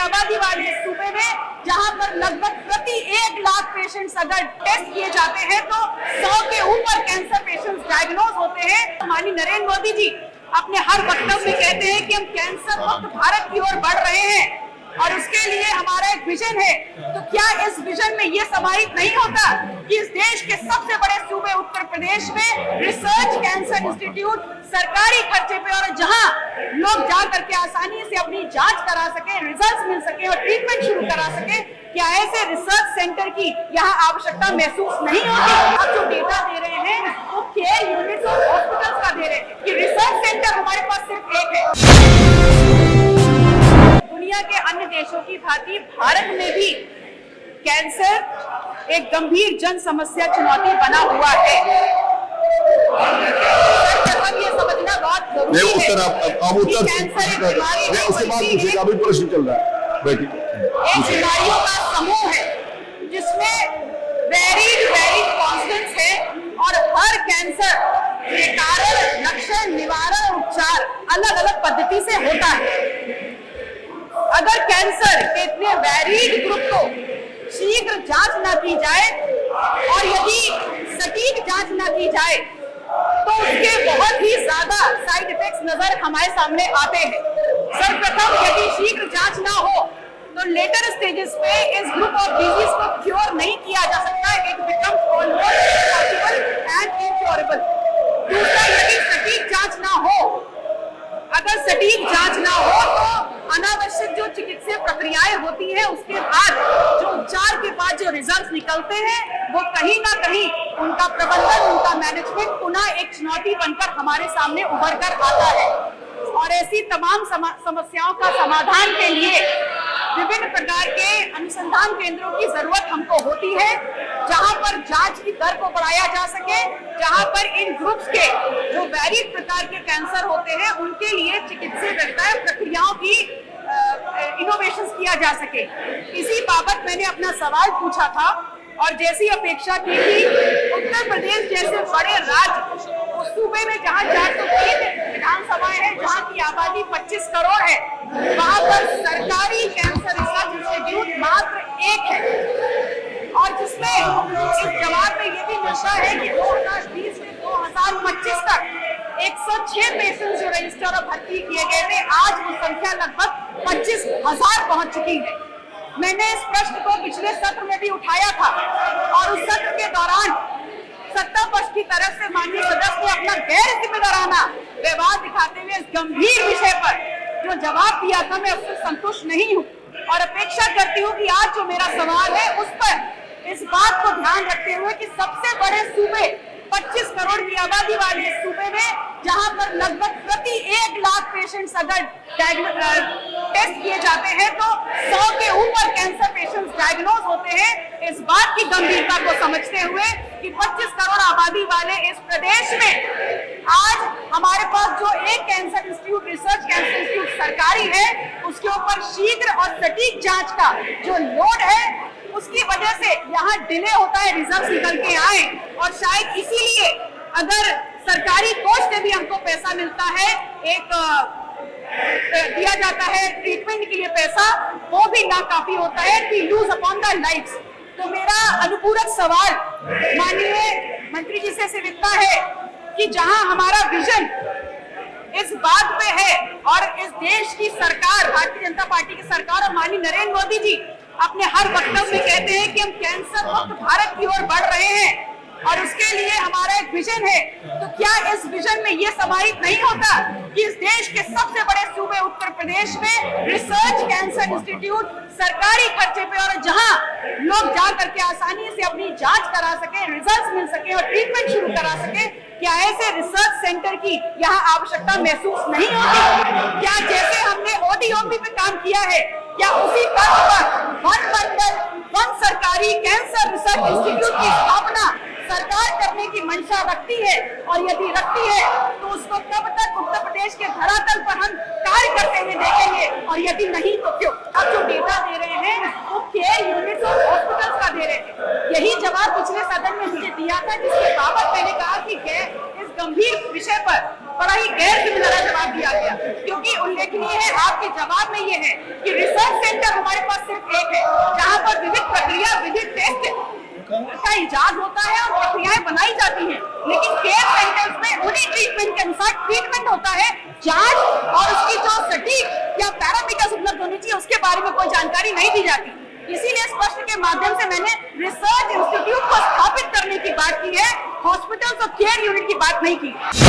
आबादी वाले सूबे में जहां पर लगभग प्रति 1 लाख पेशेंट्स अगर टेस्ट किए जाते हैं तो 100 के ऊपर कैंसर पेशेंट्स डायग्नोज होते हैं। माननीय नरेंद्र मोदी जी अपने हर वक्तव्य में कहते हैं कि हम कैंसर मुक्त भारत की ओर बढ़ रहे हैं और उसके लिए हमारा एक विजन है। तो क्या इस विजन में ये समाहित नहीं होता कि इस देश के सबसे बड़े सूबे उत्तर प्रदेश में रिसर्च कैंसर इंस्टीट्यूट सरकारी खर्चे पे और जहां लोग जा करके आसानी से अपनी जांच करा सके, रिजल्ट मिल सके और ट्रीटमेंट शुरू करा सके, क्या ऐसे रिसर्च सेंटर की यहाँ आवश्यकता महसूस नहीं होती? आप जो डेटा दे रहे हैं वो केयर यूनिट्स और हॉस्पिटल्स का दे रहे हैं कि रिसर्च सेंटर हमारे पास सिर्फ एक है। दुनिया के अन्य देशों की भांति भारत में भी कैंसर एक गंभीर जन समस्या चुनौती बना हुआ है। ये समझना बहुत जरूरी है कि कैंसर एक बीमारी है, उसके बाद पूछेगा, अभी प्रश्न चल रहा है, बैठिए। एक बीमारियों का समूह है जिसमें वेरिड कॉन्स्टेंट्स है और हर कैंसर के कारण, लक्षण, निवारण, उपचार अलग अलग पद्धति से होता है। अगर कैंसर के इतने वेरिड ग्रुप को शीघ्र जांच न की जाए और यदि सटीक जांच न की जाए तो उसके बहुत ही ज्यादा साइड इफेक्ट्स नजर हमारे सामने आते हैं। सर्वप्रथम यदि शीघ्र जांच ना हो तो लेटर स्टेजेस पे इस ग्रुप ऑफ डिजीज को क्योर नहीं किया जा सकता, it becomes almost impossible and incurable. दूसरा, यदि सटीक जांच ना हो, अगर सटीक जांच ना हो तो अनावश्यक जो चिकित्सीय प्रक्रियाएं होती है उसके बाद जो उपचार के बाद जो रिजल्ट्स निकलते हैं वो कहीं ना कहीं उनका प्रबंधन, उनका मैनेजमेंट पुनः एक चुनौती बनकर हमारे सामने उभर कर आता है। और ऐसी तमाम समस्याओं का समाधान के लिए विभिन्न प्रकार के अनुसंधान केंद्रों की जरूरत हमको होती है, जहां पर जांच की दर को बढ़ाया जा सके, जहां पर इन ग्रुप्स के जो वैरिड प्रकार के कैंसर होते हैं उनके लिए चिकित्सीय प्रक्रियाओं की इनोवेशंस किया जा सके। इसी बाबत मैंने अपना सवाल पूछा था और जैसी अपेक्षा थी कि उत्तर प्रदेश जैसे बड़े राज्य, उस सूबे में जहां 403 विधानसभाएं हैं, जहां की आबादी 25 करोड़ है, वहां पर सरकारी कैंसर रिसर्च इंस्टीट्यूट मात्र एक है और जिसमें इस जवाब में ये भी मिलता है कि 2020 से 2025 तक 106 पेशेंट्स जो रजिस्टर और भर्ती किए गए थे, आज वो संख्या लगभग 25,000 पहुंच चुकी है। मैंने इस प्रश्न को पिछले सत्र में भी उठाया था और उस सत्र के दौरान सत्ता पक्ष की तरफ से माननीय सदस्य ने अपना गैर जिम्मेदाराना व्यवहार दिखाते हुए इस गंभीर विषय पर जो जवाब दिया था, मैं उससे संतुष्ट नहीं हूँ और अपेक्षा करती हूँ कि आज जो मेरा सवाल है उस पर इस बात को ध्यान रखते हुए कि सबसे बड़े सूबे 25 करोड़ की आबादी वाले सूबे में जहां पर लगभग प्रति 1 लाख पेशेंट्स अगर टेस्ट किए जाते हैं तो 100 के ऊपर कैंसर पेशेंट्स डायग्नोज होते हैं। इस बात की गंभीरता को समझते हुए कि 25 करोड़ आबादी वाले इस प्रदेश में आज हमारे पास जो एक cancer institute, research cancer institute सरकारी है, उसके ऊपर शीघ्र और सटीक जांच का जो लोड है उसकी वजह से यहाँ डिले होता है रिजल्ट निकल के आए और शायद इसीलिए अगर सरकारी कोष से भी हमको पैसा मिलता है, एक दिया जाता है ट्रीटमेंट के लिए पैसा, वो भी ना काफी होता है, we lose upon the lives. तो मेरा अनुपूरक सवाल माननीय मंत्री जी से विनता है कि जहां हमारा विजन इस बात पे है और इस देश की सरकार, भारतीय जनता पार्टी की सरकार और माननीय नरेंद्र मोदी जी अपने हर वक्तव्य में कहते हैं कि हम कैंसर मुक्त भारत की ओर बढ़ रहे हैं और उसके लिए हमारा एक विजन है, तो क्या इस विजन में ये समाहित नहीं होता कि इस देश के सबसे बड़े सूबे उत्तर प्रदेश में रिसर्च कैंसर इंस्टीट्यूट सरकारी खर्चे पे और जहां लोग जा करके आसानी से अपनी जांच करा सके, रिजल्ट मिल सके और ट्रीटमेंट शुरू करा सके, क्या ऐसे रिसर्च सेंटर की यहाँ आवश्यकता महसूस नहीं होती? क्या जैसे हमने ओडीओपी पे काम किया है, क्या उसी तर्ज पर वन मंडल, वन सरकारी कैंसर रिसर्च इंस्टीट्यूट की स्थापना सरकार करने की मंशा रखती है और यदि रखती है तो उसको कब तक उत्तर प्रदेश के धरातल पर हम कार्य करते हुए देखेंगे और यदि नहीं तो क्यों? अब जो डेटा दे रहे हैं वो केयर यूनिट्स और हॉस्पिटल्स का दे रहे हैं। यही जवाब पिछले सदन में मुझे दिया था, जिसके बाबत मैंने कहा कि इस गंभीर विषय पर बड़ा ही गैर जिम्मेदार जवाब दिया गया, क्योंकि उल्लेखनीय है आपके जवाब में ये है कि रिसर्च सेंटर हमारे पास सिर्फ एक है, जहां पर विविध प्रक्रिया, विविध टेस्ट का इजाद होता है और प्रक्रियाएं बनाई जाती हैं, लेकिन केयर सेंटर्स में उन्हीं ट्रीटमेंट के अनुसार ट्रीटमेंट होता है। जांच और उसकी जो सटीक या पैरामीटर्स उपलब्ध होनी चाहिए उसके बारे में कोई जानकारी नहीं दी जाती। इसीलिए इस प्रश्न के माध्यम से मैंने रिसर्च इंस्टीट्यूट को स्थापित करने की बात की है, हॉस्पिटल्स और केयर यूनिट की बात नहीं की।